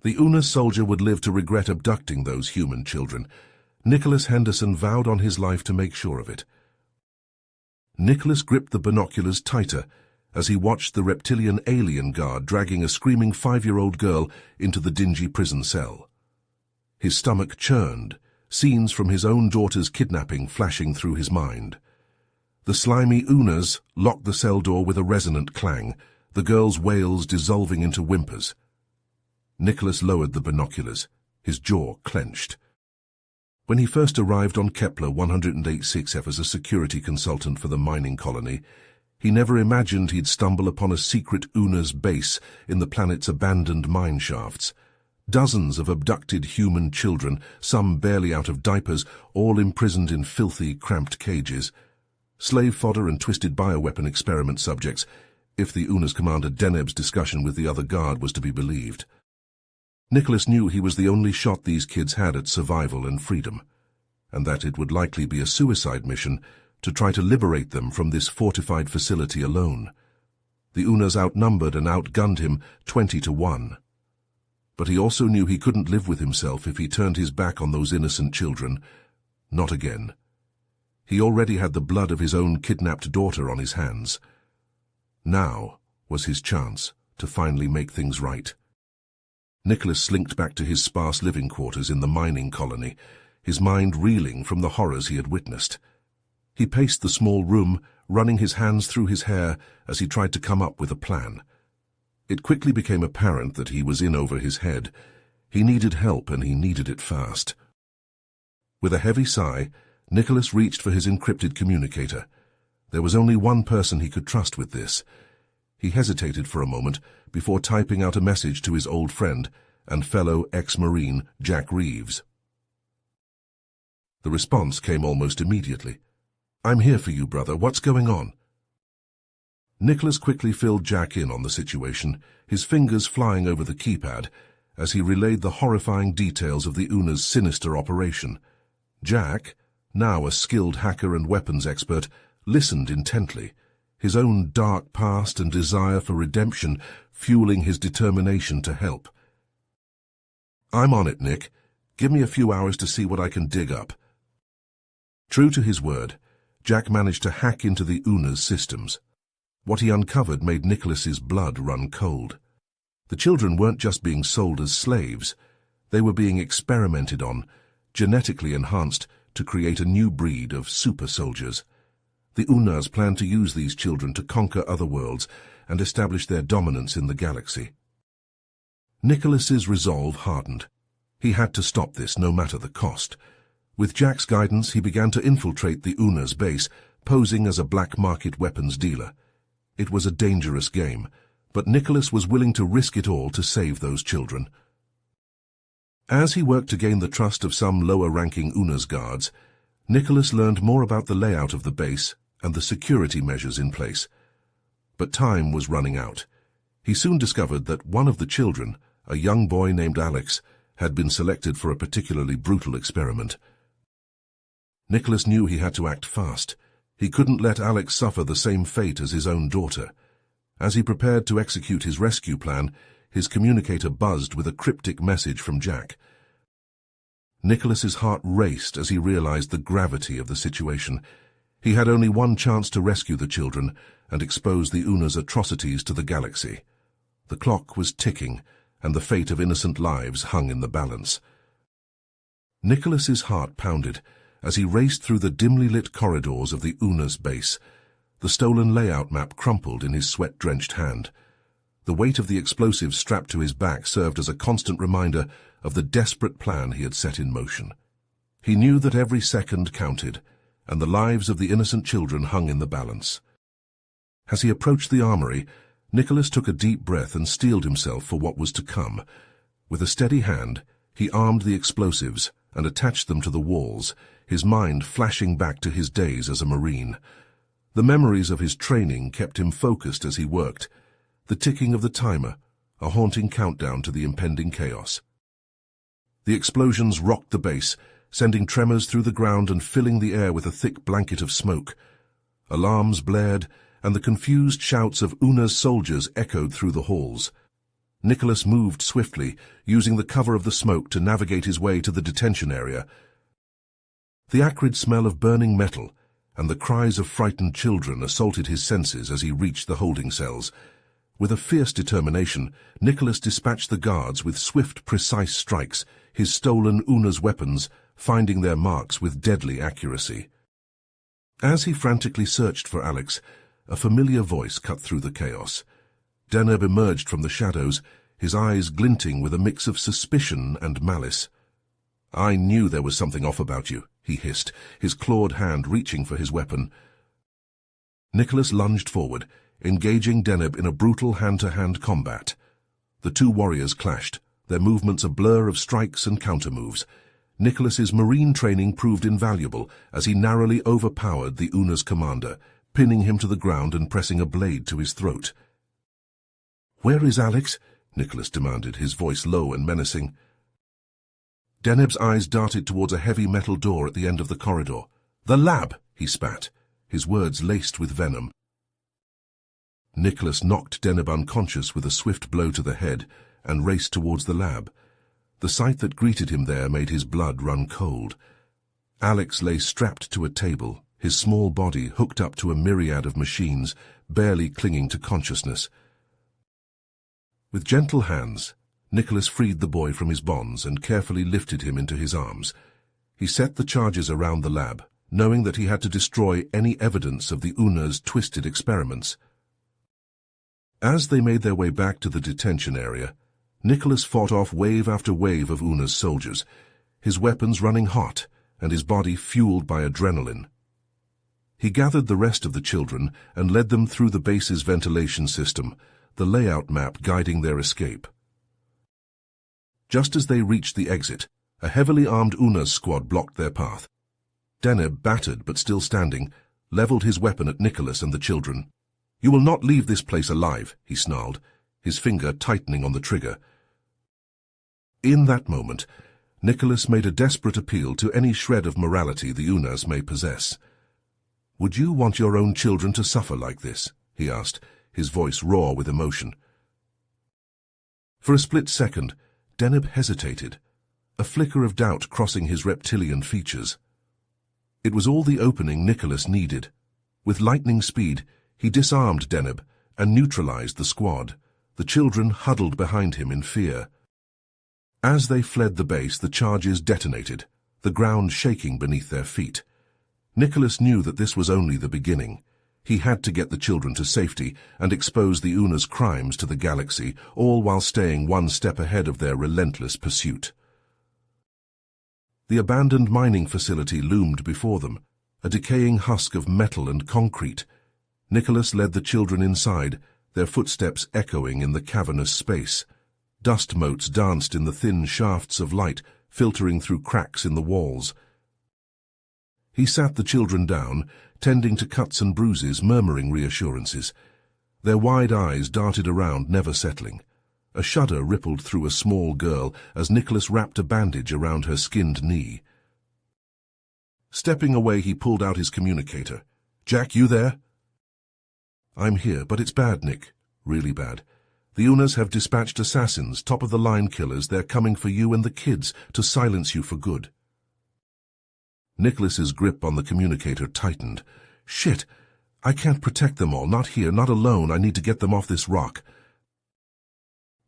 The Unas soldier would live to regret abducting those human children. Nicholas Henderson vowed on his life to make sure of it. Nicholas gripped the binoculars tighter as he watched the reptilian alien guard dragging a screaming 5-year-old girl into the dingy prison cell. His stomach churned, scenes from his own daughter's kidnapping flashing through his mind. The slimy Unas locked the cell door with a resonant clang, the girl's wails dissolving into whimpers. Nicholas lowered the binoculars, his jaw clenched. When he first arrived on Kepler 108-6F as a security consultant for the mining colony, he never imagined he'd stumble upon a secret Unas base in the planet's abandoned mine shafts. Dozens of abducted human children, some barely out of diapers, all imprisoned in filthy, cramped cages. Slave fodder and twisted bioweapon experiment subjects, if the Unas commander Deneb's discussion with the other guard was to be believed. Nicholas knew he was the only shot these kids had at survival and freedom, and that it would likely be a suicide mission to try to liberate them from this fortified facility alone. The Unas outnumbered and outgunned him 20-1. But he also knew he couldn't live with himself if he turned his back on those innocent children. Not again. He already had the blood of his own kidnapped daughter on his hands. Now was his chance to finally make things right. Nicholas slinked back to his sparse living quarters in the mining colony, his mind reeling from the horrors he had witnessed. He paced the small room, running his hands through his hair as he tried to come up with a plan. It quickly became apparent that he was in over his head. He needed help, and he needed it fast. With a heavy sigh, Nicholas reached for his encrypted communicator. There was only one person he could trust with this. He hesitated for a moment before typing out a message to his old friend and fellow ex-Marine Jack Reeves. The response came almost immediately. "I'm here for you, brother. What's going on?" Nicholas quickly filled Jack in on the situation, his fingers flying over the keypad as he relayed the horrifying details of the Unas' sinister operation. Jack, now a skilled hacker and weapons expert, listened intently, his own dark past and desire for redemption fueling his determination to help. "I'm on it, Nick. Give me a few hours to see what I can dig up." True to his word, Jack managed to hack into the Unas' systems. What he uncovered made Nicholas's blood run cold. The children weren't just being sold as slaves. They were being experimented on, genetically enhanced to create a new breed of super soldiers. The Unas planned to use these children to conquer other worlds and establish their dominance in the galaxy. Nicholas's resolve hardened. He had to stop this, no matter the cost. With Jack's guidance, he began to infiltrate the Unas base, posing as a black market weapons dealer. It was a dangerous game, but Nicholas was willing to risk it all to save those children. As he worked to gain the trust of some lower-ranking Unas guards, Nicholas learned more about the layout of the base and the security measures in place. But time was running out. He soon discovered that one of the children, a young boy named Alex, had been selected for a particularly brutal experiment. Nicholas knew he had to act fast. He couldn't let Alex suffer the same fate as his own daughter. As he prepared to execute his rescue plan, his communicator buzzed with a cryptic message from Jack. Nicholas's heart raced as he realized the gravity of the situation. He had only one chance to rescue the children and expose the Unas' atrocities to the galaxy. The clock was ticking, and the fate of innocent lives hung in the balance. Nicholas's heart pounded as he raced through the dimly lit corridors of the Unas base. The stolen layout map crumpled in his sweat-drenched hand. The weight of the explosives strapped to his back served as a constant reminder of the desperate plan he had set in motion. He knew that every second counted, and the lives of the innocent children hung in the balance. As he approached the armory, Nicholas took a deep breath and steeled himself for what was to come. With a steady hand, he armed the explosives and attached them to the walls, his mind flashing back to his days as a Marine. The memories of his training kept him focused as he worked, the ticking of the timer, a haunting countdown to the impending chaos. The explosions rocked the base, sending tremors through the ground and filling the air with a thick blanket of smoke. Alarms blared, and the confused shouts of Unas soldiers echoed through the halls. Nicholas moved swiftly, using the cover of the smoke to navigate his way to the detention area. The acrid smell of burning metal and the cries of frightened children assaulted his senses as he reached the holding cells. With a fierce determination, Nicholas dispatched the guards with swift, precise strikes, his stolen Una's weapons finding their marks with deadly accuracy. As he frantically searched for Alex, a familiar voice cut through the chaos. Deneb emerged from the shadows, his eyes glinting with a mix of suspicion and malice. "I knew there was something off about you," he hissed, his clawed hand reaching for his weapon. Nicholas lunged forward, engaging Deneb in a brutal hand-to-hand combat. The two warriors clashed, their movements a blur of strikes and counter-moves. Nicholas's marine training proved invaluable as he narrowly overpowered the Una's commander, pinning him to the ground and pressing a blade to his throat. "Where is Alex?" Nicholas demanded, his voice low and menacing. Deneb's eyes darted towards a heavy metal door at the end of the corridor. "The lab!" he spat, his words laced with venom. Nicholas knocked Deneb unconscious with a swift blow to the head and raced towards the lab. The sight that greeted him there made his blood run cold. Alex lay strapped to a table, his small body hooked up to a myriad of machines, barely clinging to consciousness. With gentle hands, Nicholas freed the boy from his bonds and carefully lifted him into his arms. He set the charges around the lab, knowing that he had to destroy any evidence of the Una's twisted experiments. As they made their way back to the detention area, Nicholas fought off wave after wave of Una's soldiers, his weapons running hot and his body fueled by adrenaline. He gathered the rest of the children and led them through the base's ventilation system, the layout map guiding their escape. Just as they reached the exit, a heavily armed Una's squad blocked their path. Deneb, battered but still standing, leveled his weapon at Nicholas and the children. "You will not leave this place alive," he snarled, his finger tightening on the trigger. In that moment, Nicholas made a desperate appeal to any shred of morality the Unas may possess. "Would you want your own children to suffer like this?" he asked, his voice raw with emotion. For a split second, Deneb hesitated, a flicker of doubt crossing his reptilian features. It was all the opening Nicholas needed. With lightning speed, he disarmed Deneb and neutralized the squad. The children huddled behind him in fear. As they fled the base, the charges detonated, the ground shaking beneath their feet. Nicholas knew that this was only the beginning. He had to get the children to safety and expose the Una's crimes to the galaxy, all while staying one step ahead of their relentless pursuit. The abandoned mining facility loomed before them, a decaying husk of metal and concrete. Nicholas led the children inside, their footsteps echoing in the cavernous space. Dust motes danced in the thin shafts of light, filtering through cracks in the walls. He sat the children down, tending to cuts and bruises, murmuring reassurances. Their wide eyes darted around, never settling. A shudder rippled through a small girl as Nicholas wrapped a bandage around her skinned knee. Stepping away, he pulled out his communicator. "Jack, you there?" "I'm here, but it's bad, Nick. Really bad. The Unas have dispatched assassins, top-of-the-line killers. They're coming for you and the kids to silence you for good." Nicholas's grip on the communicator tightened. "Shit! I can't protect them all. Not here, not alone. I need to get them off this rock."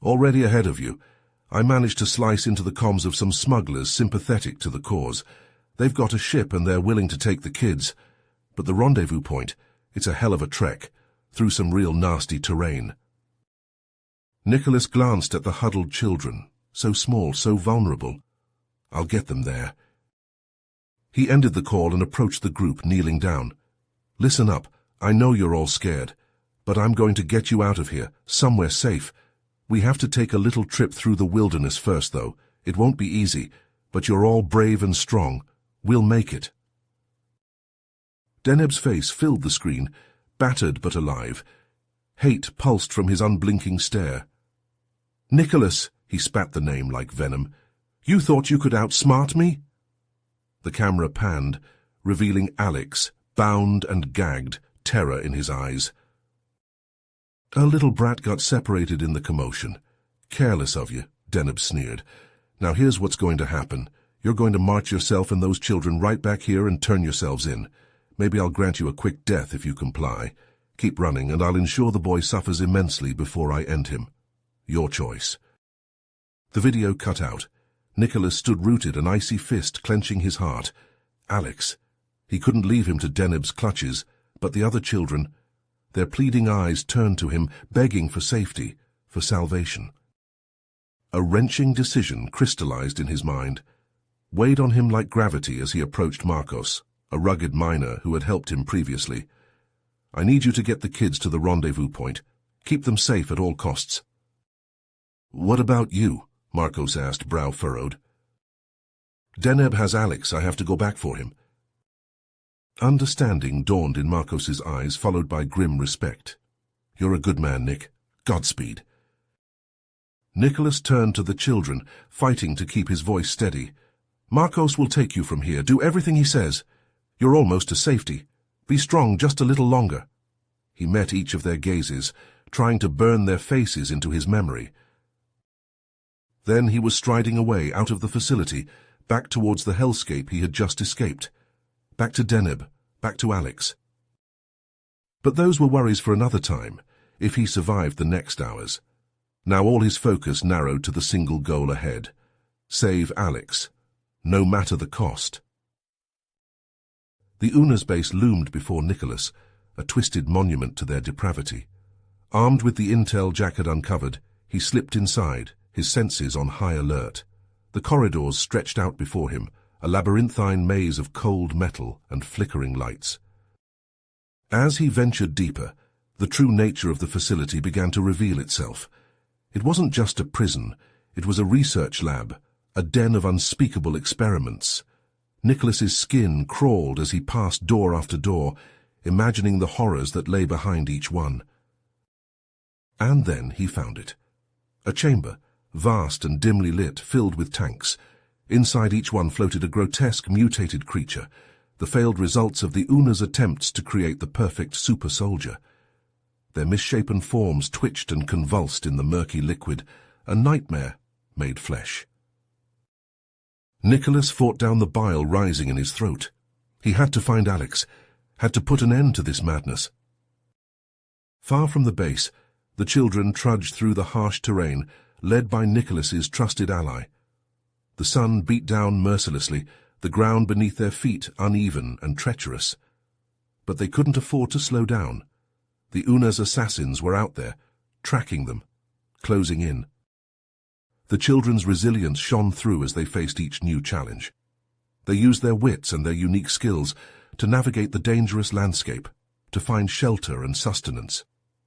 "Already ahead of you. I managed to slice into the comms of some smugglers sympathetic to the cause. They've got a ship and they're willing to take the kids. But the rendezvous point, it's a hell of a trek, through some real nasty terrain." Nicholas glanced at the huddled children, so small, so vulnerable. "I'll get them there." He ended the call and approached the group, kneeling down. "Listen up. I know you're all scared, but I'm going to get you out of here, somewhere safe. We have to take a little trip through the wilderness first, though. It won't be easy, but you're all brave and strong. We'll make it." Deneb's face filled the screen, battered but alive. Hate pulsed from his unblinking stare. "Nicholas," he spat the name like venom. "You thought you could outsmart me?" The camera panned, revealing Alex, bound and gagged, terror in his eyes. A little brat got separated in the commotion. Careless of you, Deneb sneered. Now here's what's going to happen. You're going to march yourself and those children right back here and turn yourselves in. Maybe I'll grant you a quick death if you comply. Keep running, and I'll ensure the boy suffers immensely before I end him. Your choice. The video cut out. Nicholas stood rooted, an icy fist clenching his heart. Alex. He couldn't leave him to Deneb's clutches, but the other children, their pleading eyes turned to him, begging for safety, for salvation. A wrenching decision crystallized in his mind, weighed on him like gravity as he approached Marcos, a rugged miner who had helped him previously. I need you to get the kids to the rendezvous point. Keep them safe at all costs. What about you? Marcos asked, brow furrowed. Deneb has Alex. I have to go back for him. Understanding dawned in Marcos's eyes, followed by grim respect. You're a good man, Nick. Godspeed. Nicholas turned to the children, fighting to keep his voice steady. Marcos will take you from here. Do everything he says. You're almost to safety. Be strong just a little longer. He met each of their gazes, trying to burn their faces into his memory. Then he was striding away out of the facility, back towards the hellscape he had just escaped. Back to Deneb, back to Alex. But those were worries for another time, if he survived the next hours. Now all his focus narrowed to the single goal ahead. Save Alex, no matter the cost. The Una's base loomed before Nicholas, a twisted monument to their depravity. Armed with the intel Jack had uncovered, he slipped inside, his senses on high alert. The corridors stretched out before him, a labyrinthine maze of cold metal and flickering lights. As he ventured deeper, the true nature of the facility began to reveal itself. It wasn't just a prison, it was a research lab, a den of unspeakable experiments. Nicholas's skin crawled as he passed door after door, imagining the horrors that lay behind each one. And then he found it. A chamber, vast and dimly lit, filled with tanks. Inside each one floated a grotesque, mutated creature, the failed results of the Una's attempts to create the perfect super-soldier. Their misshapen forms twitched and convulsed in the murky liquid, a nightmare made flesh. Nicholas fought down the bile rising in his throat. He had to find Alex, had to put an end to this madness. Far from the base, the children trudged through the harsh terrain, led by Nicholas's trusted ally. The sun beat down mercilessly, the ground beneath their feet uneven and treacherous. But they couldn't afford to slow down. The Una's assassins were out there, tracking them, closing in. The children's resilience shone through as they faced each new challenge. They used their wits and their unique skills to navigate the dangerous landscape, to find shelter and sustenance.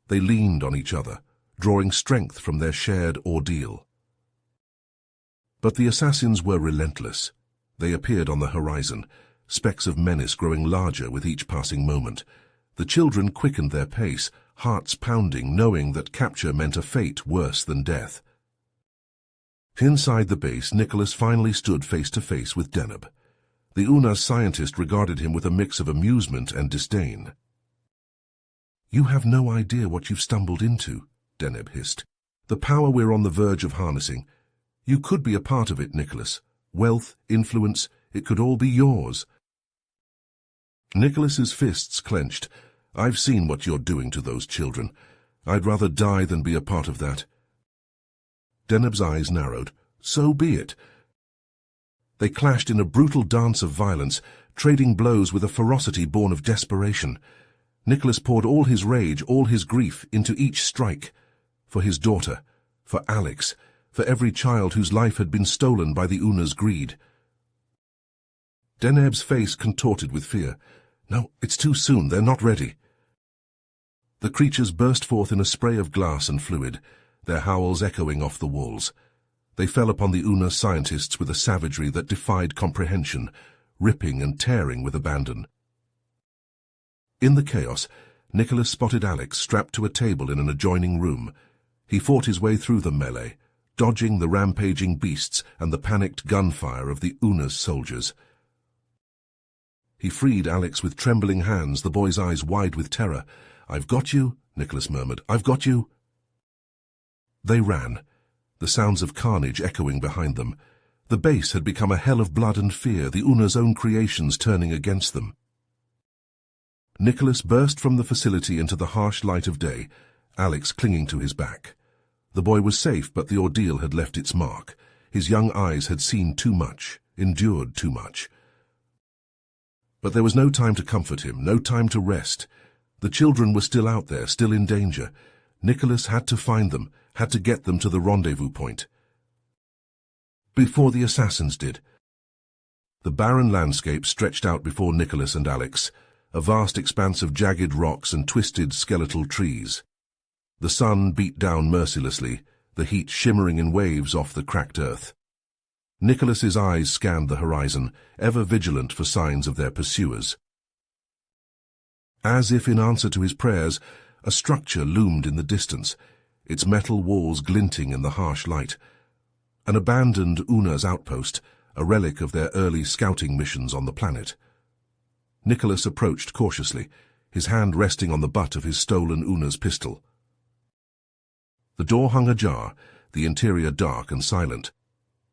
They leaned on each other, drawing strength from their shared ordeal. But the assassins were relentless. They appeared on the horizon, specks of menace growing larger with each passing moment. The children quickened their pace, hearts pounding, knowing that capture meant a fate worse than death. Inside the base, Nicholas finally stood face to face with Deneb. The Una's scientist regarded him with a mix of amusement and disdain. "You have no idea what you've stumbled into," Deneb hissed. "The power we're on the verge of harnessing. You could be a part of it, Nicholas. Wealth, influence, it could all be yours." Nicholas's fists clenched. "I've seen what you're doing to those children. I'd rather die than be a part of that." Deneb's eyes narrowed. "So be it." They clashed in a brutal dance of violence, trading blows with a ferocity born of desperation. Nicholas poured all his rage, all his grief, into each strike. For his daughter, for Alex, for every child whose life had been stolen by the Una's greed. Deneb's face contorted with fear. "No, it's too soon. They're not ready." The creatures burst forth in a spray of glass and fluid, their howls echoing off the walls. They fell upon the Una scientists with a savagery that defied comprehension, ripping and tearing with abandon. In the chaos, Nicholas spotted Alex strapped to a table in an adjoining room. He fought his way through the melee, dodging the rampaging beasts and the panicked gunfire of the Una's soldiers. He freed Alex with trembling hands, the boy's eyes wide with terror. "I've got you," Nicholas murmured. "I've got you." They ran. the sounds of carnage echoing behind them. The base had become a hell of blood and fear, the Una's own creations turning against them. Nicholas burst from the facility into the harsh light of day, Alex clinging to his back. The boy was safe, but the ordeal had left its mark. His young eyes had seen too much, endured too much. But there was no time to comfort him, no time to rest. The children were still out there, still in danger. Nicholas had to find them, had to get them to the rendezvous point. Before the assassins did. The barren landscape stretched out before Nicholas and Alex, a vast expanse of jagged rocks and twisted skeletal trees. The sun beat down mercilessly, the heat shimmering in waves off the cracked earth. Nicholas's eyes scanned the horizon, ever vigilant for signs of their pursuers. As if in answer to his prayers, a structure loomed in the distance, its metal walls glinting in the harsh light. An abandoned Una's outpost, a relic of their early scouting missions on the planet. Nicholas approached cautiously, his hand resting on the butt of his stolen Una's pistol. The door hung ajar, the interior dark and silent.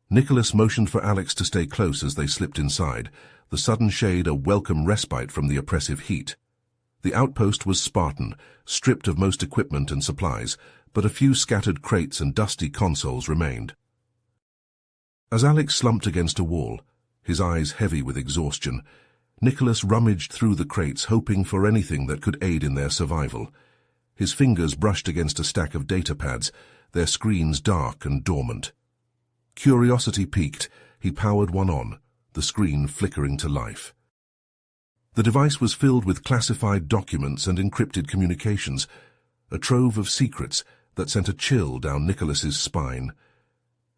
Nicholas motioned for Alex to stay close as they slipped inside, the sudden shade a welcome respite from the oppressive heat. The outpost was Spartan, stripped of most equipment and supplies, but a few scattered crates and dusty consoles remained. As Alex slumped against a wall, his eyes heavy with exhaustion, Nicholas rummaged through the crates, hoping for anything that could aid in their survival. His fingers brushed against a stack of data pads, their screens dark and dormant. Curiosity piqued, he powered one on, the screen flickering to life. The device was filled with classified documents and encrypted communications, a trove of secrets that sent a chill down Nicholas's spine.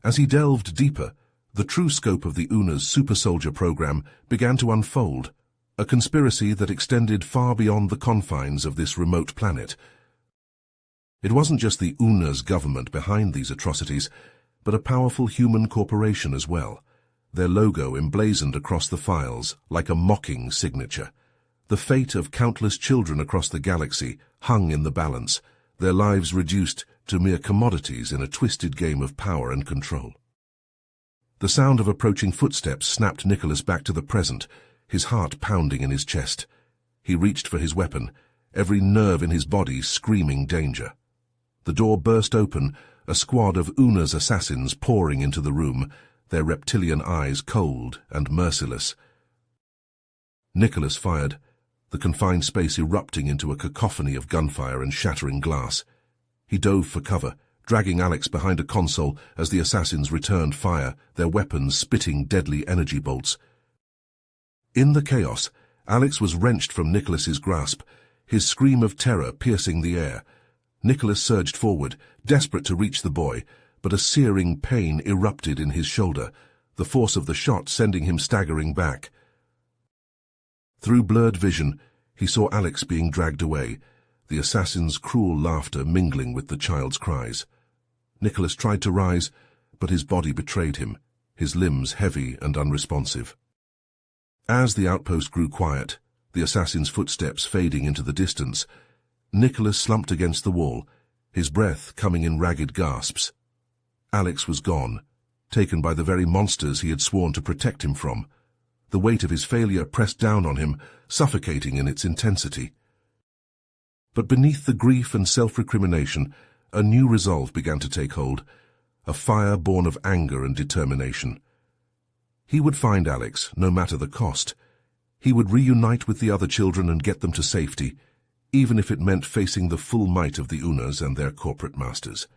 As he delved deeper, the true scope of the Una's super soldier program began to unfold, a conspiracy that extended far beyond the confines of this remote planet. It wasn't just the Una's government behind these atrocities, but a powerful human corporation as well, their logo emblazoned across the files like a mocking signature. The fate of countless children across the galaxy hung in the balance, their lives reduced to mere commodities in a twisted game of power and control. The sound of approaching footsteps snapped Nicholas back to the present, his heart pounding in his chest. He reached for his weapon, every nerve in his body screaming danger. The door burst open, a squad of Una's assassins pouring into the room, their reptilian eyes cold and merciless. Nicholas fired, the confined space erupting into a cacophony of gunfire and shattering glass. He dove for cover, dragging Alex behind a console as the assassins returned fire, their weapons spitting deadly energy bolts. In the chaos, Alex was wrenched from Nicholas's grasp, his scream of terror piercing the air. Nicholas surged forward, desperate to reach the boy, but a searing pain erupted in his shoulder, the force of the shot sending him staggering back. Through blurred vision, he saw Alex being dragged away, the assassin's cruel laughter mingling with the child's cries. Nicholas tried to rise, but his body betrayed him, his limbs heavy and unresponsive. As the outpost grew quiet, the assassin's footsteps fading into the distance, Nicholas slumped against the wall, his breath coming in ragged gasps. Alex was gone, taken by the very monsters he had sworn to protect him from. The weight of his failure pressed down on him, suffocating in its intensity. But beneath the grief and self-recrimination, a new resolve began to take hold, a fire born of anger and determination. He would find Alex, no matter the cost. He would reunite with the other children and get them to safety, even if it meant facing the full might of the Unas and their corporate masters.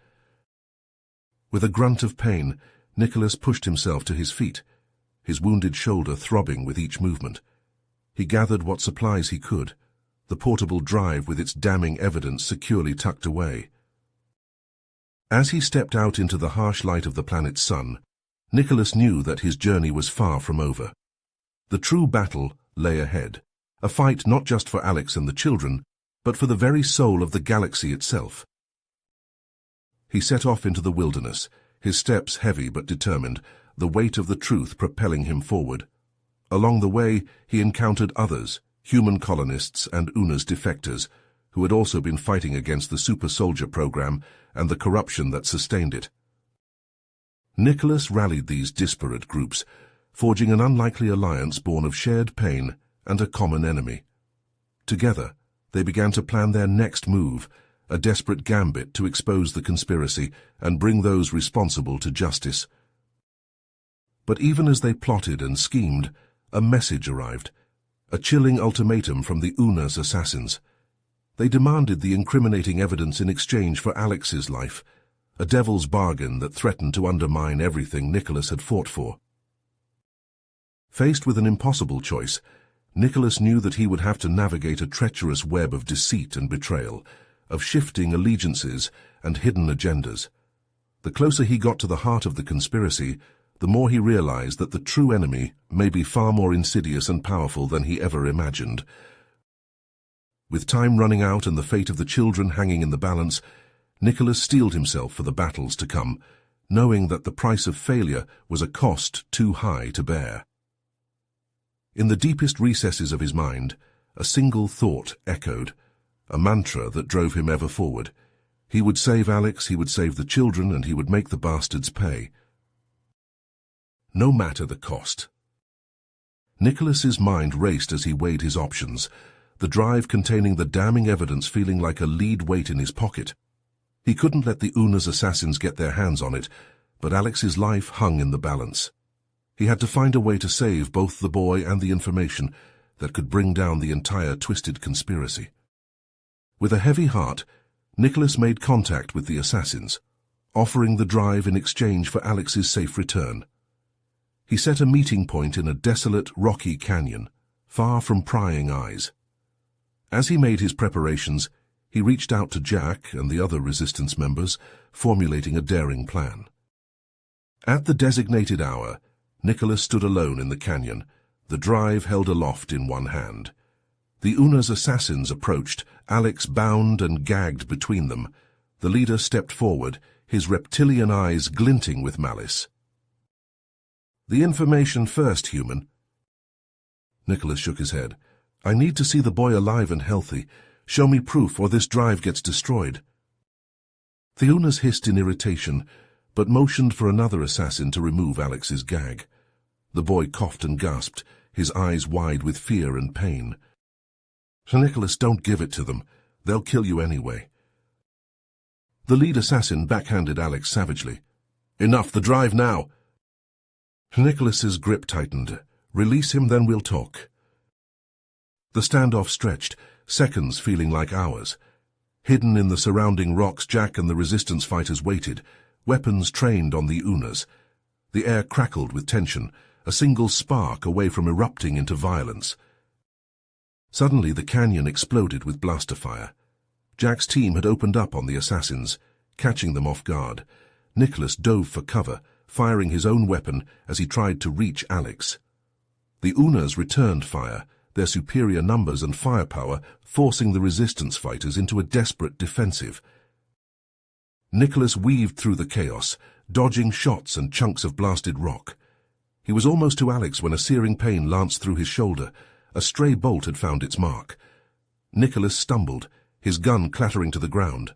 With a grunt of pain, Nicholas pushed himself to his feet, his wounded shoulder throbbing with each movement. He gathered what supplies he could, the portable drive with its damning evidence securely tucked away. As he stepped out into the harsh light of the planet's sun, Nicholas knew that his journey was far from over. The true battle lay ahead, a fight not just for Alex and the children, but for the very soul of the galaxy itself. He set off into the wilderness, his steps heavy but determined, the weight of the truth propelling him forward. Along the way, he encountered others, human colonists and Una's defectors, who had also been fighting against the super soldier program and the corruption that sustained it. Nicholas rallied these disparate groups, forging an unlikely alliance born of shared pain and a common enemy. Together, they began to plan their next move, a desperate gambit to expose the conspiracy and bring those responsible to justice. But even as they plotted and schemed, a message arrived, a chilling ultimatum from the Una's assassins. They demanded the incriminating evidence in exchange for Alex's life, a devil's bargain that threatened to undermine everything Nicholas had fought for. Faced with an impossible choice, Nicholas knew that he would have to navigate a treacherous web of deceit and betrayal, of shifting allegiances and hidden agendas. The closer he got to the heart of the conspiracy, the more he realized that the true enemy may be far more insidious and powerful than he ever imagined. With time running out and the fate of the children hanging in the balance, Nicholas steeled himself for the battles to come, knowing that the price of failure was a cost too high to bear. In the deepest recesses of his mind, a single thought echoed, a mantra that drove him ever forward. He would save Alex, he would save the children, and he would make the bastards pay. No matter the cost. Nicholas's mind raced as he weighed his options, the drive containing the damning evidence feeling like a lead weight in his pocket. He couldn't let the Una's assassins get their hands on it, but Alex's life hung in the balance. He had to find a way to save both the boy and the information that could bring down the entire twisted conspiracy. With a heavy heart, Nicholas made contact with the assassins, offering the drive in exchange for Alex's safe return. He set a meeting point in a desolate, rocky canyon, far from prying eyes. As he made his preparations, he reached out to Jack and the other resistance members, formulating a daring plan. At the designated hour, Nicholas stood alone in the canyon, the drive held aloft in one hand. The Una's assassins approached, Alex bound and gagged between them. The leader stepped forward, his reptilian eyes glinting with malice. "The information first, human." Nicholas shook his head. "I need to see the boy alive and healthy. Show me proof or this drive gets destroyed." The Unas hissed in irritation, but motioned for another assassin to remove Alex's gag. The boy coughed and gasped, his eyes wide with fear and pain. "Nicholas, don't give it to them. They'll kill you anyway." The lead assassin backhanded Alex savagely. "Enough, the drive now." Nicholas's grip tightened. "Release him, then we'll talk." The standoff stretched, seconds feeling like hours. Hidden in the surrounding rocks, Jack and the resistance fighters waited, weapons trained on the Unas. The air crackled with tension, a single spark away from erupting into violence. Suddenly the canyon exploded with blaster fire. Jack's team had opened up on the assassins, catching them off guard. Nicholas dove for cover, firing his own weapon as he tried to reach Alex. The Unas returned fire, their superior numbers and firepower forcing the resistance fighters into a desperate defensive. Nicholas weaved through the chaos, dodging shots and chunks of blasted rock. He was almost to Alex when a searing pain lanced through his shoulder. A stray bolt had found its mark. Nicholas stumbled, his gun clattering to the ground.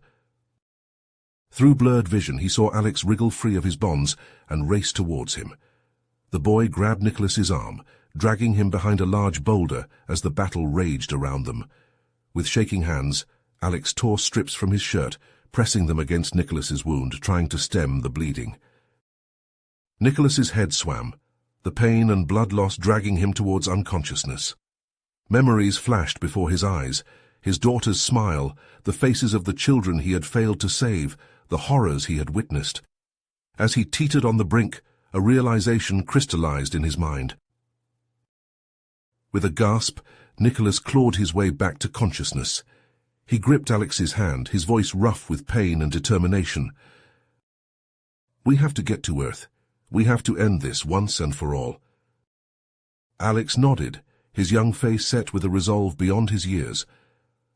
Through blurred vision, he saw Alex wriggle free of his bonds and race towards him. The boy grabbed Nicholas's arm, dragging him behind a large boulder as the battle raged around them. With shaking hands, Alex tore strips from his shirt, pressing them against Nicholas's wound, trying to stem the bleeding. Nicholas's head swam, the pain and blood loss dragging him towards unconsciousness. Memories flashed before his eyes, his daughter's smile, the faces of the children he had failed to save, the horrors he had witnessed. As he teetered on the brink, a realization crystallized in his mind. With a gasp, Nicholas clawed his way back to consciousness. He gripped Alex's hand, his voice rough with pain and determination. "We have to get to Earth. We have to end this once and for all." Alex nodded, his young face set with a resolve beyond his years.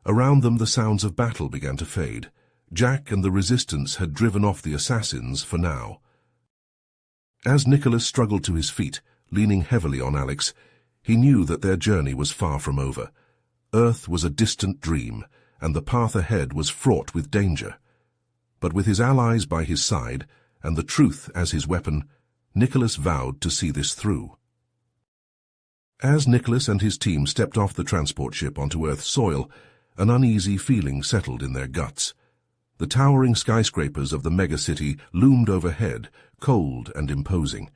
Around them the sounds of battle began to fade. Jack and the resistance had driven off the assassins for now. As Nicholas struggled to his feet, leaning heavily on Alex, he knew that their journey was far from over. Earth was a distant dream, and the path ahead was fraught with danger. But with his allies by his side, and the truth as his weapon, Nicholas vowed to see this through. As Nicholas and his team stepped off the transport ship onto Earth's soil, an uneasy feeling settled in their guts. The towering skyscrapers of the megacity loomed overhead, cold and imposing.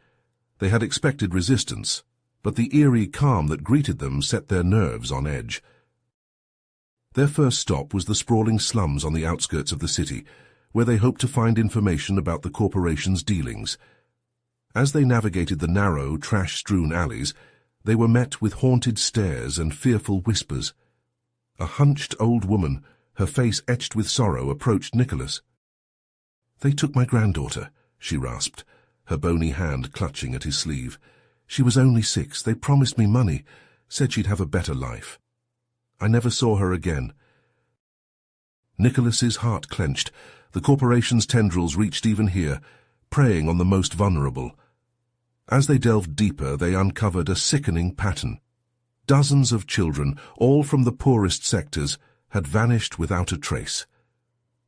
They had expected resistance, but the eerie calm that greeted them set their nerves on edge. Their first stop was the sprawling slums on the outskirts of the city, where they hoped to find information about the corporation's dealings. As they navigated the narrow, trash-strewn alleys, they were met with haunted stares and fearful whispers. A hunched old woman, her face etched with sorrow, approached Nicholas. "They took my granddaughter," she rasped, her bony hand clutching at his sleeve. "She was only 6. They promised me money, said she'd have a better life. I never saw her again." Nicholas's heart clenched. The corporation's tendrils reached even here, preying on the most vulnerable. As they delved deeper, they uncovered a sickening pattern. Dozens of children, all from the poorest sectors, had vanished without a trace.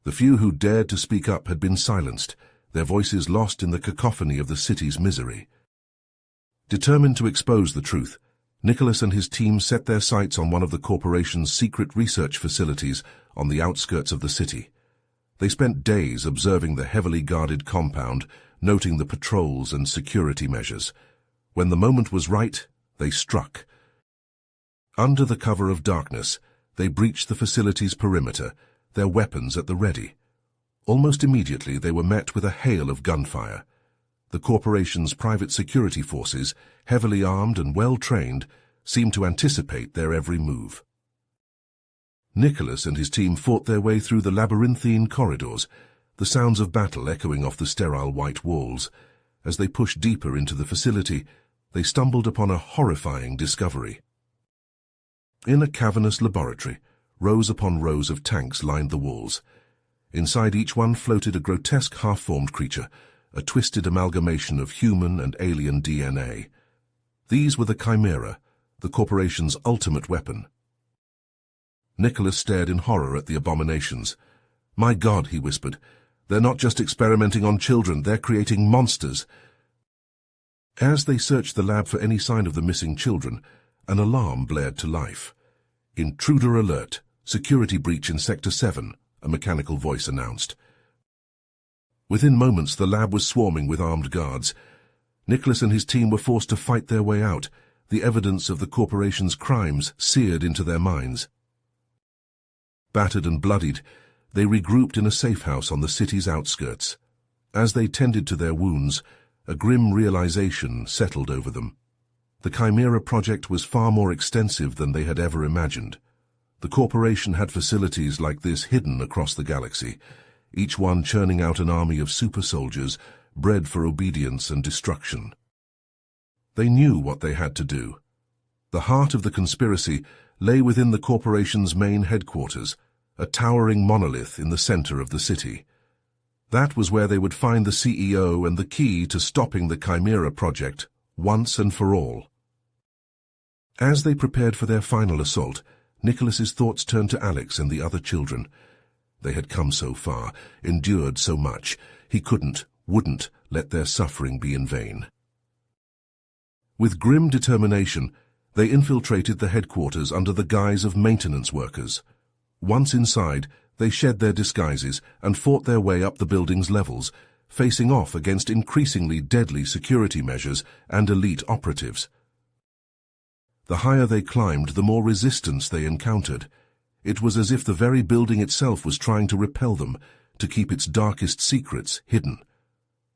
The few who dared to speak up had been silenced, their voices lost in the cacophony of the city's misery. Determined to expose the truth, Nicholas and his team set their sights on one of the corporation's secret research facilities on the outskirts of the city. They spent days observing the heavily guarded compound, noting the patrols and security measures. When the moment was right, they struck. Under the cover of darkness, they breached the facility's perimeter, their weapons at the ready. Almost immediately, they were met with a hail of gunfire. The corporation's private security forces, heavily armed and well-trained, seemed to anticipate their every move. Nicholas and his team fought their way through the labyrinthine corridors, the sounds of battle echoing off the sterile white walls. As they pushed deeper into the facility, they stumbled upon a horrifying discovery. In a cavernous laboratory, rows upon rows of tanks lined the walls. Inside each one floated a grotesque half-formed creature, a twisted amalgamation of human and alien DNA. These were the Chimera, the corporation's ultimate weapon. Nicholas stared in horror at the abominations. "My God," he whispered, "they're not just experimenting on children, they're creating monsters." As they searched the lab for any sign of the missing children, an alarm blared to life. "Intruder alert, security breach in Sector 7, a mechanical voice announced. Within moments, the lab was swarming with armed guards. Nicholas and his team were forced to fight their way out, the evidence of the corporation's crimes seared into their minds. Battered and bloodied, they regrouped in a safe house on the city's outskirts. As they tended to their wounds, a grim realization settled over them. The Chimera project was far more extensive than they had ever imagined. The corporation had facilities like this hidden across the galaxy, each one churning out an army of super soldiers, bred for obedience and destruction. They knew what they had to do. The heart of the conspiracy lay within the corporation's main headquarters, a towering monolith in the center of the city. That was where they would find the CEO and the key to stopping the Chimera project once and for all. As they prepared for their final assault, Nicholas's thoughts turned to Alex and the other children. They had come so far, endured so much. He wouldn't let their suffering be in vain. With grim determination, they infiltrated the headquarters under the guise of maintenance workers. Once inside, they shed their disguises and fought their way up the building's levels, facing off against increasingly deadly security measures and elite operatives. The higher they climbed, the more resistance they encountered. It was as if the very building itself was trying to repel them, to keep its darkest secrets hidden.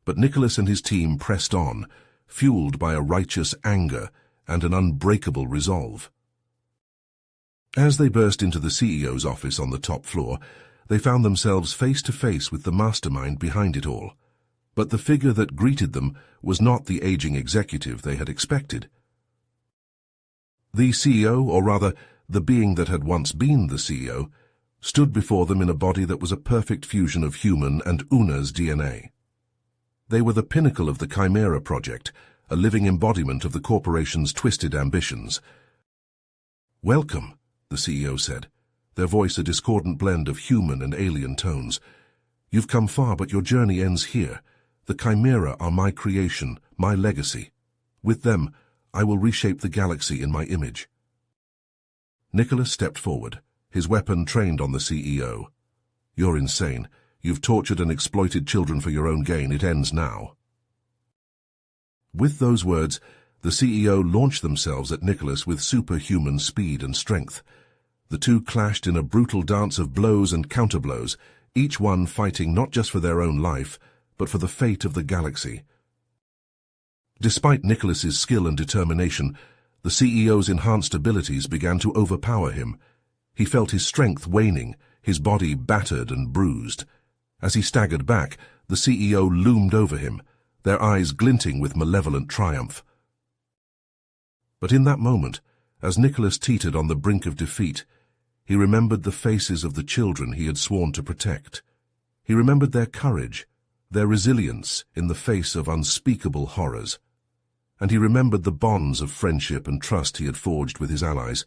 But Nicholas and his team pressed on, fueled by a righteous anger and an unbreakable resolve. As they burst into the CEO's office on the top floor, they found themselves face to face with the mastermind behind it all. But the figure that greeted them was not the aging executive they had expected. The CEO, or rather, the being that had once been the CEO, stood before them in a body that was a perfect fusion of human and Una's DNA. They were the pinnacle of the Chimera project, a living embodiment of the corporation's twisted ambitions. "Welcome," the CEO said, their voice a discordant blend of human and alien tones. "You've come far, but your journey ends here. The Chimera are my creation, my legacy. With them, I will reshape the galaxy in my image. Nicholas stepped forward, his weapon trained on the CEO. You're insane. You've tortured and exploited children for your own gain. It ends now. With those words, the CEO launched themselves at Nicholas with superhuman speed and strength. The two clashed in a brutal dance of blows and counterblows, each one fighting not just for their own life, but for the fate of the galaxy. Despite Nicholas's skill and determination, the CEO's enhanced abilities began to overpower him. He felt his strength waning, his body battered and bruised. As he staggered back, the CEO loomed over him, their eyes glinting with malevolent triumph. But in that moment, as Nicholas teetered on the brink of defeat, he remembered the faces of the children he had sworn to protect. He remembered their courage, their resilience in the face of unspeakable horrors. And he remembered the bonds of friendship and trust he had forged with his allies,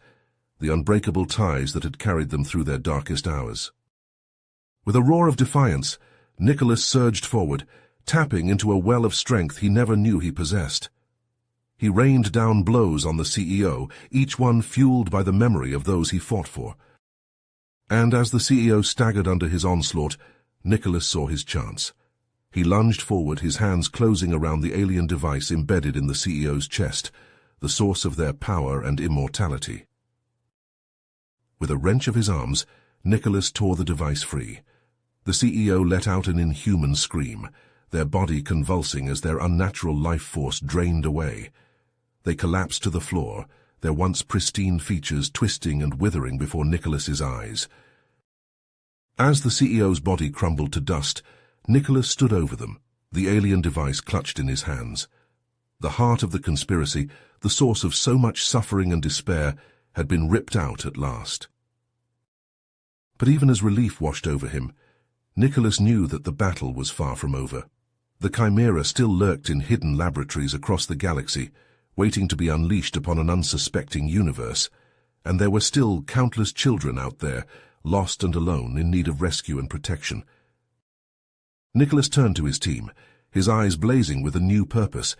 the unbreakable ties that had carried them through their darkest hours. With a roar of defiance, Nicholas surged forward, tapping into a well of strength he never knew he possessed. He rained down blows on the CEO, each one fueled by the memory of those he fought for. And as the CEO staggered under his onslaught, Nicholas saw his chance. He lunged forward, his hands closing around the alien device embedded in the CEO's chest, the source of their power and immortality. With a wrench of his arms, Nicholas tore the device free. The CEO let out an inhuman scream, their body convulsing as their unnatural life force drained away. They collapsed to the floor, their once pristine features twisting and withering before Nicholas's eyes. As the CEO's body crumbled to dust, Nicholas stood over them, the alien device clutched in his hands. The heart of the conspiracy, the source of so much suffering and despair, had been ripped out at last. But even as relief washed over him, Nicholas knew that the battle was far from over. The Chimera still lurked in hidden laboratories across the galaxy, waiting to be unleashed upon an unsuspecting universe, and there were still countless children out there, lost and alone, in need of rescue and protection. Nicholas turned to his team, his eyes blazing with a new purpose.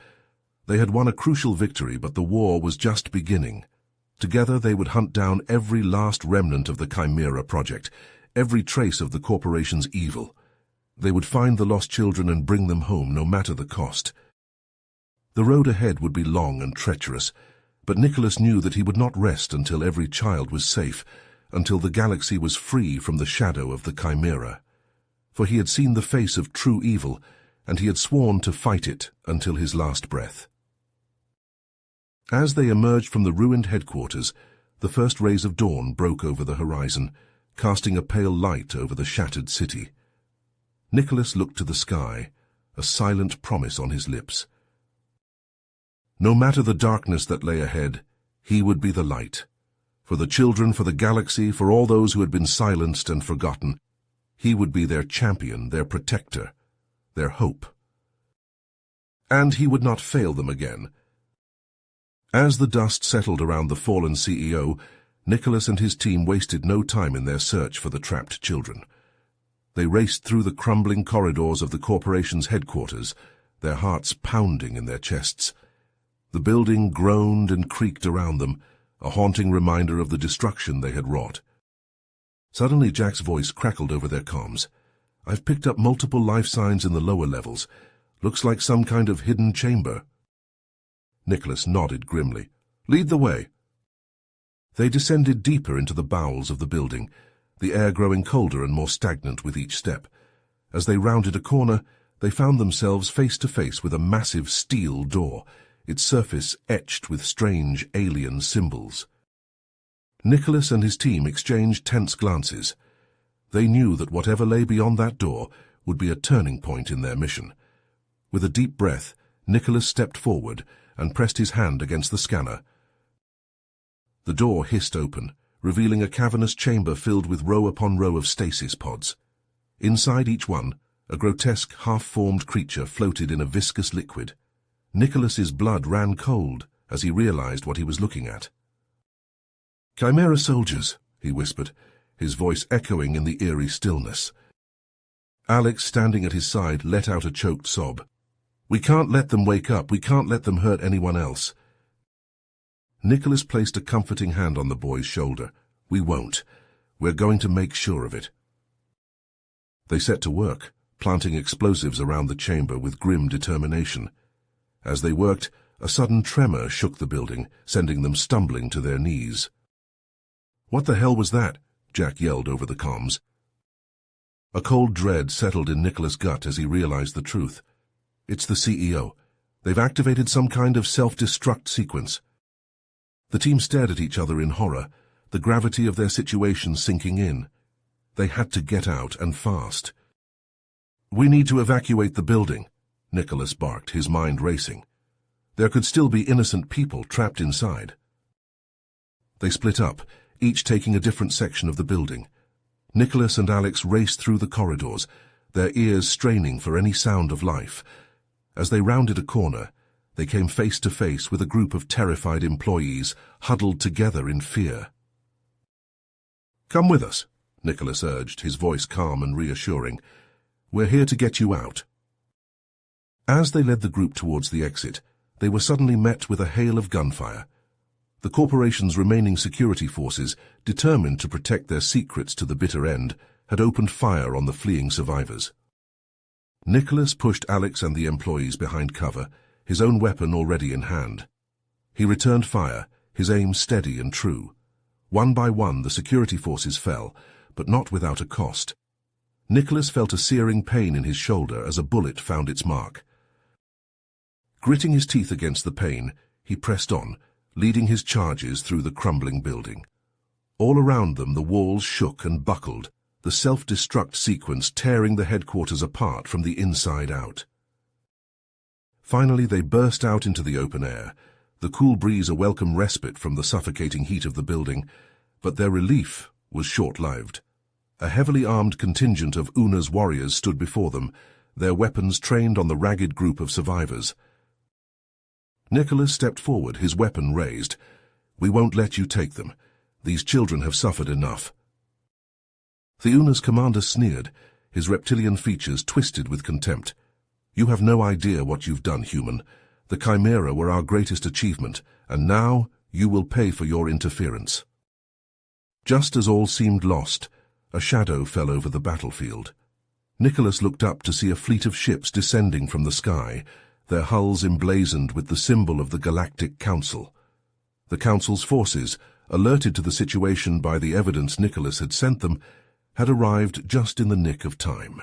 They had won a crucial victory, but the war was just beginning. Together they would hunt down every last remnant of the Chimera project, every trace of the corporation's evil. They would find the lost children and bring them home, no matter the cost. The road ahead would be long and treacherous, but Nicholas knew that he would not rest until every child was safe, until the galaxy was free from the shadow of the Chimera. For he had seen the face of true evil, and he had sworn to fight it until his last breath. As they emerged from the ruined headquarters, the first rays of dawn broke over the horizon, casting a pale light over the shattered city. Nicholas looked to the sky, a silent promise on his lips. No matter the darkness that lay ahead, he would be the light. For the children, for the galaxy, for all those who had been silenced and forgotten, he would be their champion, their protector, their hope. And he would not fail them again. As the dust settled around the fallen CEO, Nicholas and his team wasted no time in their search for the trapped children. They raced through the crumbling corridors of the corporation's headquarters, their hearts pounding in their chests. The building groaned and creaked around them, a haunting reminder of the destruction they had wrought. Suddenly Jack's voice crackled over their comms. "I've picked up multiple life signs in the lower levels. Looks like some kind of hidden chamber." Nicholas nodded grimly. "Lead the way." They descended deeper into the bowels of the building, the air growing colder and more stagnant with each step. As they rounded a corner, they found themselves face to face with a massive steel door, its surface etched with strange alien symbols. Nicholas and his team exchanged tense glances. They knew that whatever lay beyond that door would be a turning point in their mission. With a deep breath, Nicholas stepped forward and pressed his hand against the scanner. The door hissed open, revealing a cavernous chamber filled with row upon row of stasis pods. Inside each one, a grotesque, half-formed creature floated in a viscous liquid. Nicholas's blood ran cold as he realized what he was looking at. "Chimera soldiers," he whispered, his voice echoing in the eerie stillness. Alex, standing at his side, let out a choked sob. We can't let them wake up. We can't let them hurt anyone else. Nicholas placed a comforting hand on the boy's shoulder. We won't. We're going to make sure of it. They set to work, planting explosives around the chamber with grim determination. As they worked, a sudden tremor shook the building, sending them stumbling to their knees. "What the hell was that?" Jack yelled over the comms. A cold dread settled in Nicholas' gut as he realized the truth. It's the CEO. They've activated some kind of self-destruct sequence. The team stared at each other in horror, the gravity of their situation sinking in. They had to get out, and fast. "We need to evacuate the building," Nicholas barked, his mind racing. There could still be innocent people trapped inside. They split up, each taking a different section of the building. Nicholas and Alex raced through the corridors, their ears straining for any sound of life. As they rounded a corner, they came face to face with a group of terrified employees huddled together in fear. "Come with us," Nicholas urged, his voice calm and reassuring. "We're here to get you out." As they led the group towards the exit, they were suddenly met with a hail of gunfire. The corporation's remaining security forces, determined to protect their secrets to the bitter end, had opened fire on the fleeing survivors. Nicholas pushed Alex and the employees behind cover, his own weapon already in hand. He returned fire, his aim steady and true. One by one the security forces fell, but not without a cost. Nicholas felt a searing pain in his shoulder as a bullet found its mark. Gritting his teeth against the pain, he pressed on, leading his charges through the crumbling building. All around them the walls shook and buckled, the self-destruct sequence tearing the headquarters apart from the inside out. Finally they burst out into the open air, the cool breeze a welcome respite from the suffocating heat of the building, but their relief was short-lived. A heavily armed contingent of Una's warriors stood before them, their weapons trained on the ragged group of survivors. Nicholas stepped forward, his weapon raised. "We won't let you take them. These children have suffered enough." The Una's commander sneered, his reptilian features twisted with contempt. "You have no idea what you've done, human. The Chimera were our greatest achievement, and now you will pay for your interference." Just as all seemed lost, a shadow fell over the battlefield. Nicholas looked up to see a fleet of ships descending from the sky, their hulls emblazoned with the symbol of the Galactic Council. The Council's forces, alerted to the situation by the evidence Nicholas had sent them, had arrived just in the nick of time.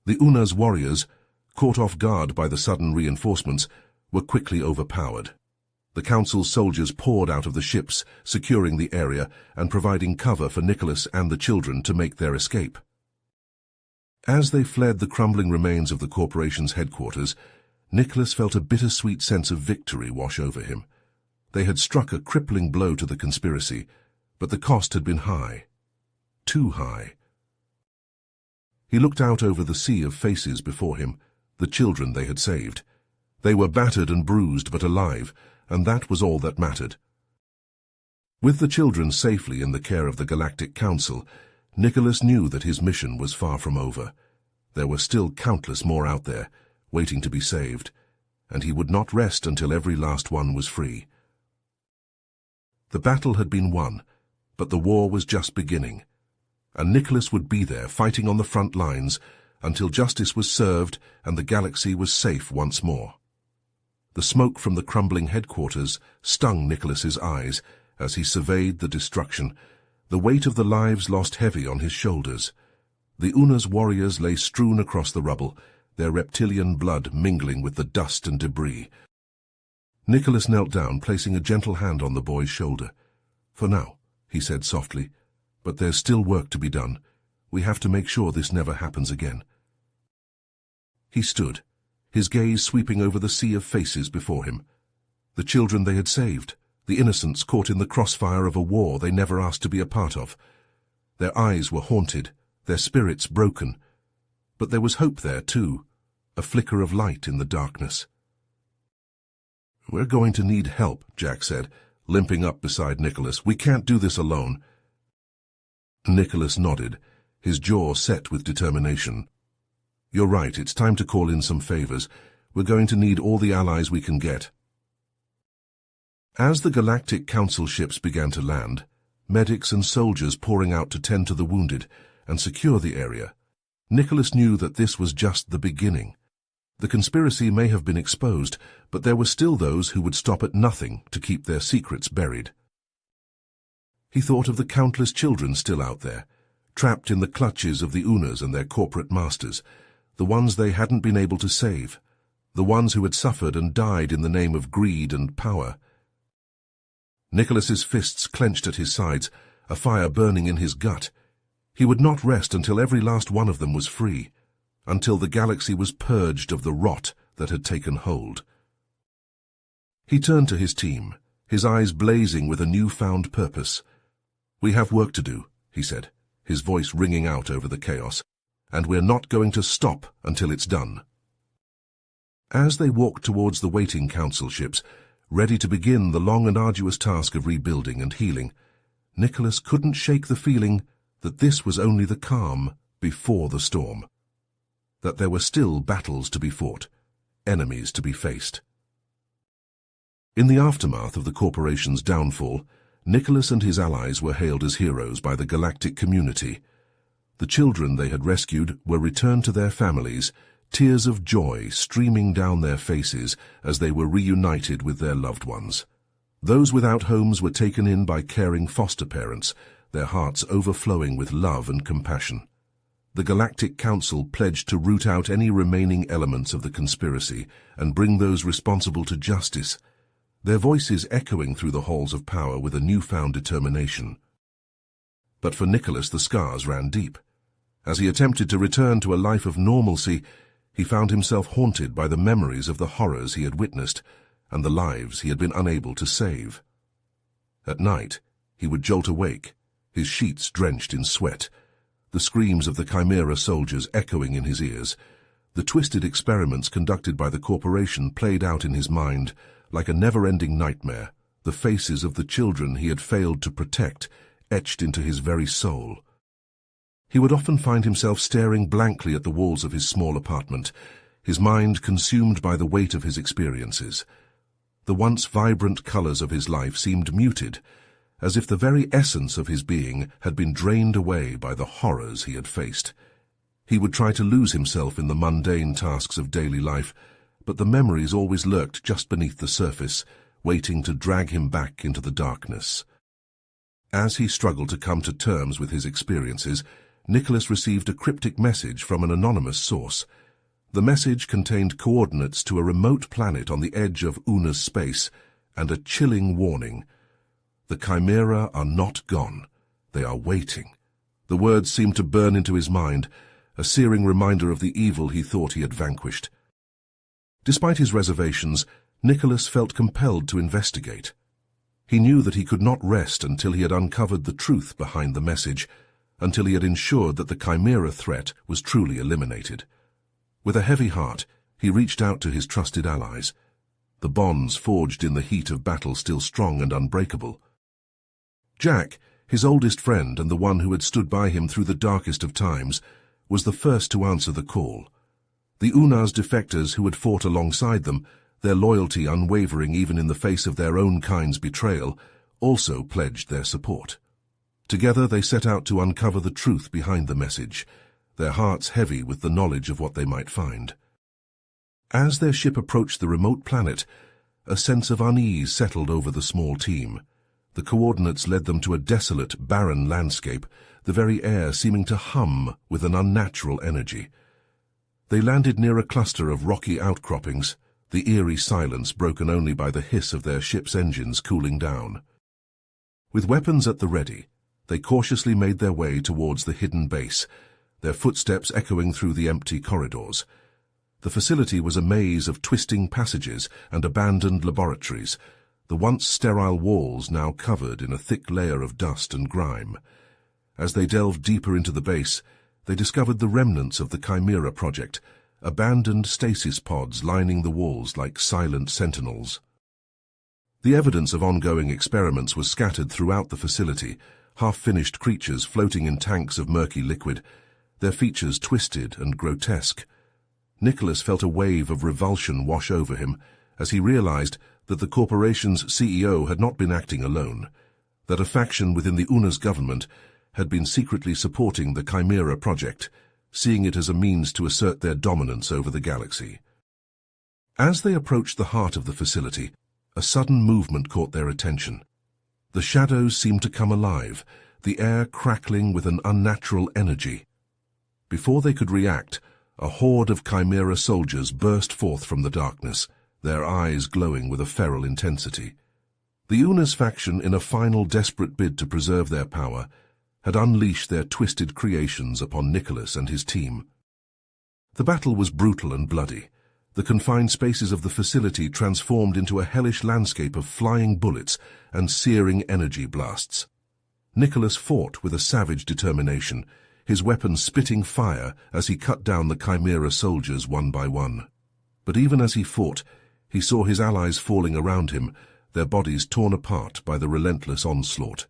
The Una's warriors, caught off guard by the sudden reinforcements, were quickly overpowered. The Council's soldiers poured out of the ships, securing the area and providing cover for Nicholas and the children to make their escape. As they fled the crumbling remains of the corporation's headquarters, Nicholas felt a bittersweet sense of victory wash over him. They had struck a crippling blow to the conspiracy, but the cost had been high. Too high. He looked out over the sea of faces before him, the children they had saved. They were battered and bruised but alive, and that was all that mattered. With the children safely in the care of the Galactic Council, Nicholas knew that his mission was far from over. There were still countless more out there, waiting to be saved, and he would not rest until every last one was free. The battle had been won, but the war was just beginning, and Nicholas would be there fighting on the front lines until justice was served and the galaxy was safe once more. The smoke from the crumbling headquarters stung Nicholas's eyes as he surveyed the destruction, the weight of the lives lost heavy on his shoulders. The Una's warriors lay strewn across the rubble, their reptilian blood mingling with the dust and debris. Nicholas knelt down, placing a gentle hand on the boy's shoulder. "For now," he said softly, "but there's still work to be done. We have to make sure this never happens again." He stood, his gaze sweeping over the sea of faces before him. The children they had saved, the innocents caught in the crossfire of a war they never asked to be a part of. Their eyes were haunted, their spirits broken. But there was hope there, too, a flicker of light in the darkness. "We're going to need help," Jack said, limping up beside Nicholas. "We can't do this alone." Nicholas nodded, his jaw set with determination. "You're right, it's time to call in some favors. We're going to need all the allies we can get. As the Galactic Council ships began to land, medics and soldiers pouring out to tend to the wounded and secure the area, Nicholas knew that this was just the beginning. The conspiracy may have been exposed, but there were still those who would stop at nothing to keep their secrets buried. He thought of the countless children still out there, trapped in the clutches of the Unas and their corporate masters, the ones they hadn't been able to save, the ones who had suffered and died in the name of greed and power. Nicholas's fists clenched at his sides, a fire burning in his gut. He would not rest until every last one of them was free, until the galaxy was purged of the rot that had taken hold. He turned to his team, his eyes blazing with a newfound purpose. "We have work to do," he said, his voice ringing out over the chaos, "and we're not going to stop until it's done." As they walked towards the waiting council ships, ready to begin the long and arduous task of rebuilding and healing, Nicholas couldn't shake the feeling that this was only the calm before the storm, that there were still battles to be fought, enemies to be faced. In the aftermath of the corporation's downfall, Nicholas and his allies were hailed as heroes by the galactic community. The children they had rescued were returned to their families, tears of joy streaming down their faces as they were reunited with their loved ones. Those without homes were taken in by caring foster parents, their hearts overflowing with love and compassion. The Galactic Council pledged to root out any remaining elements of the conspiracy and bring those responsible to justice, their voices echoing through the halls of power with a newfound determination. But for Nicholas, the scars ran deep. As he attempted to return to a life of normalcy, he found himself haunted by the memories of the horrors he had witnessed and the lives he had been unable to save. At night, he would jolt awake, his sheets drenched in sweat, the screams of the Chimera soldiers echoing in his ears. The twisted experiments conducted by the corporation played out in his mind like a never-ending nightmare, the faces of the children he had failed to protect etched into his very soul. He would often find himself staring blankly at the walls of his small apartment, his mind consumed by the weight of his experiences. The once vibrant colors of his life seemed muted, as if the very essence of his being had been drained away by the horrors he had faced. He would try to lose himself in the mundane tasks of daily life, but the memories always lurked just beneath the surface, waiting to drag him back into the darkness. As he struggled to come to terms with his experiences, Nicholas received a cryptic message from an anonymous source. The message contained coordinates to a remote planet on the edge of Una's space and a chilling warning. "The Chimera are not gone. They are waiting." The words seemed to burn into his mind, a searing reminder of the evil he thought he had vanquished. Despite his reservations, Nicholas felt compelled to investigate. He knew that he could not rest until he had uncovered the truth behind the message, until he had ensured that the Chimera threat was truly eliminated. With a heavy heart, he reached out to his trusted allies, the bonds forged in the heat of battle still strong and unbreakable. Jack, his oldest friend and the one who had stood by him through the darkest of times, was the first to answer the call. The Unas defectors who had fought alongside them, their loyalty unwavering even in the face of their own kind's betrayal, also pledged their support. Together they set out to uncover the truth behind the message, their hearts heavy with the knowledge of what they might find. As their ship approached the remote planet, a sense of unease settled over the small team. The coordinates led them to a desolate, barren landscape, the very air seeming to hum with an unnatural energy. They landed near a cluster of rocky outcroppings, the eerie silence broken only by the hiss of their ship's engines cooling down. With weapons at the ready, they cautiously made their way towards the hidden base, their footsteps echoing through the empty corridors. The facility was a maze of twisting passages and abandoned laboratories, the once sterile walls now covered in a thick layer of dust and grime. As they delved deeper into the base, they discovered the remnants of the Chimera project, abandoned stasis pods lining the walls like silent sentinels. The evidence of ongoing experiments was scattered throughout the facility, half-finished creatures floating in tanks of murky liquid, their features twisted and grotesque. Nicholas felt a wave of revulsion wash over him as he realized that the corporation's CEO had not been acting alone, that a faction within the UNA's government had been secretly supporting the Chimera project, seeing it as a means to assert their dominance over the galaxy. As they approached the heart of the facility, a sudden movement caught their attention. The shadows seemed to come alive, the air crackling with an unnatural energy. Before they could react, a horde of Chimera soldiers burst forth from the darkness, their eyes glowing with a feral intensity. The UNA's faction, in a final desperate bid to preserve their power, had unleashed their twisted creations upon Nicholas and his team. The battle was brutal and bloody. The confined spaces of the facility transformed into a hellish landscape of flying bullets and searing energy blasts. Nicholas fought with a savage determination, his weapon spitting fire as he cut down the Chimera soldiers one by one. But even as he fought, he saw his allies falling around him, their bodies torn apart by the relentless onslaught.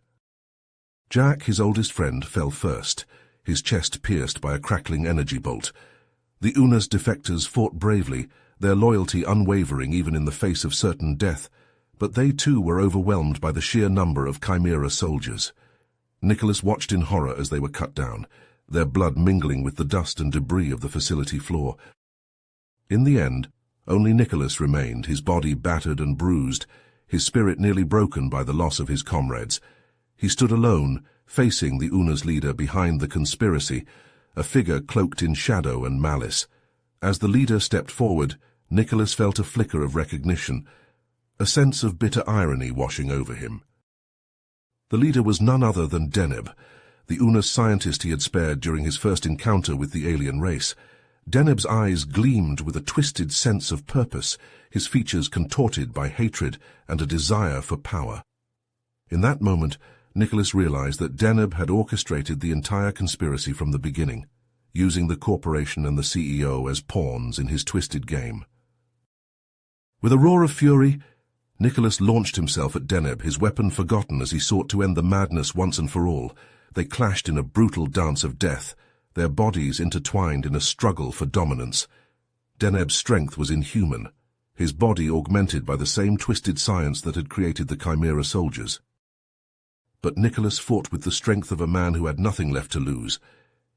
Jack, his oldest friend, fell first, his chest pierced by a crackling energy bolt. The UNA's defectors fought bravely, their loyalty unwavering even in the face of certain death, but they too were overwhelmed by the sheer number of Chimera soldiers. Nicholas watched in horror as they were cut down, their blood mingling with the dust and debris of the facility floor. In the end, only Nicholas remained, his body battered and bruised, his spirit nearly broken by the loss of his comrades. He stood alone, facing the UNA's leader behind the conspiracy, a figure cloaked in shadow and malice. As the leader stepped forward, Nicholas felt a flicker of recognition, a sense of bitter irony washing over him. The leader was none other than Deneb, the UNA's scientist he had spared during his first encounter with the alien race. Deneb's eyes gleamed with a twisted sense of purpose, his features contorted by hatred and a desire for power. In that moment, Nicholas realized that Deneb had orchestrated the entire conspiracy from the beginning, using the corporation and the CEO as pawns in his twisted game. With a roar of fury, Nicholas launched himself at Deneb, his weapon forgotten as he sought to end the madness once and for all. They clashed in a brutal dance of death, their bodies intertwined in a struggle for dominance. Deneb's strength was inhuman, his body augmented by the same twisted science that had created the Chimera soldiers. But Nicholas fought with the strength of a man who had nothing left to lose,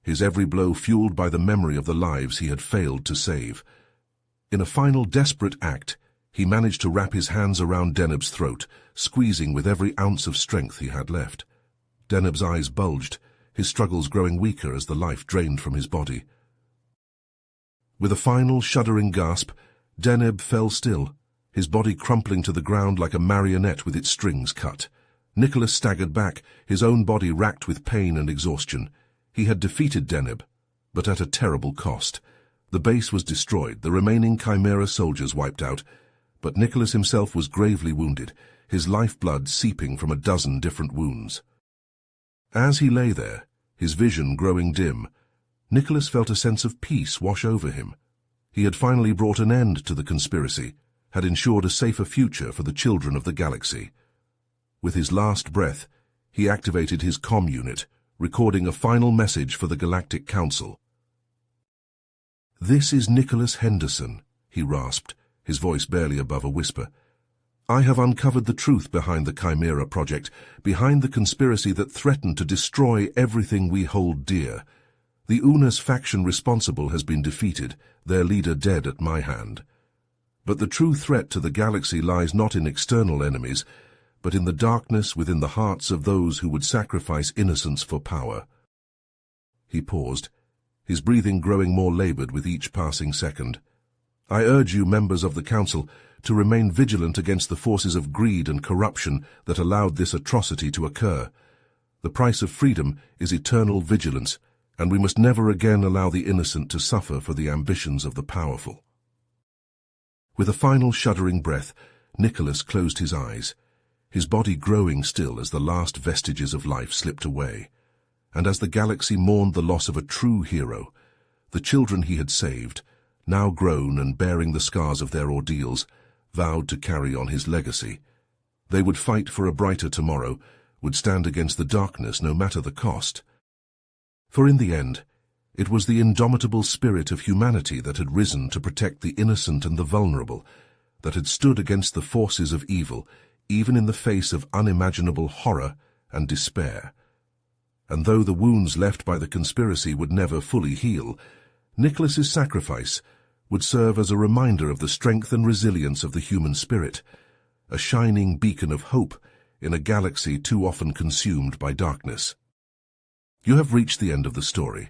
his every blow fueled by the memory of the lives he had failed to save. In a final desperate act, he managed to wrap his hands around Deneb's throat, squeezing with every ounce of strength he had left. Deneb's eyes bulged, his struggles growing weaker as the life drained from his body. With a final shuddering gasp, Deneb fell still, his body crumpling to the ground like a marionette with its strings cut. Nicholas staggered back, his own body racked with pain and exhaustion. He had defeated Deneb, but at a terrible cost. The base was destroyed, the remaining Chimera soldiers wiped out, but Nicholas himself was gravely wounded, his lifeblood seeping from a dozen different wounds. As he lay there, his vision growing dim, Nicholas felt a sense of peace wash over him. He had finally brought an end to the conspiracy, had ensured a safer future for the children of the galaxy. With his last breath, he activated his comm unit, recording a final message for the Galactic Council. "This is Nicholas Henderson," he rasped, his voice barely above a whisper. "I have uncovered the truth behind the Chimera project, behind the conspiracy that threatened to destroy everything we hold dear. The UNA's faction responsible has been defeated, their leader dead at my hand. But the true threat to the galaxy lies not in external enemies, but in the darkness within the hearts of those who would sacrifice innocence for power." He paused, his breathing growing more labored with each passing second. "I urge you, members of the Council, to remain vigilant against the forces of greed and corruption that allowed this atrocity to occur. The price of freedom is eternal vigilance, and we must never again allow the innocent to suffer for the ambitions of the powerful." With a final shuddering breath, Nicholas closed his eyes, his body growing still as the last vestiges of life slipped away. And as the galaxy mourned the loss of a true hero, the children he had saved, now grown and bearing the scars of their ordeals, vowed to carry on his legacy. They would fight for a brighter tomorrow, would stand against the darkness no matter the cost. For in the end, It was the indomitable spirit of humanity that had risen to protect the innocent and the vulnerable, that had stood against the forces of evil, even in the face of unimaginable horror and despair. And though the wounds left by the conspiracy would never fully heal, Nicholas's sacrifice would serve as a reminder of the strength and resilience of the human spirit, a shining beacon of hope in a galaxy too often consumed by darkness. You have reached the end of the story.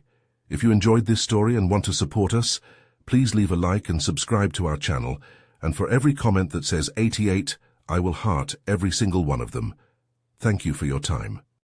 If you enjoyed this story and want to support us, please leave a like and subscribe to our channel, and for every comment that says 88, I will heart every single one of them. Thank you for your time.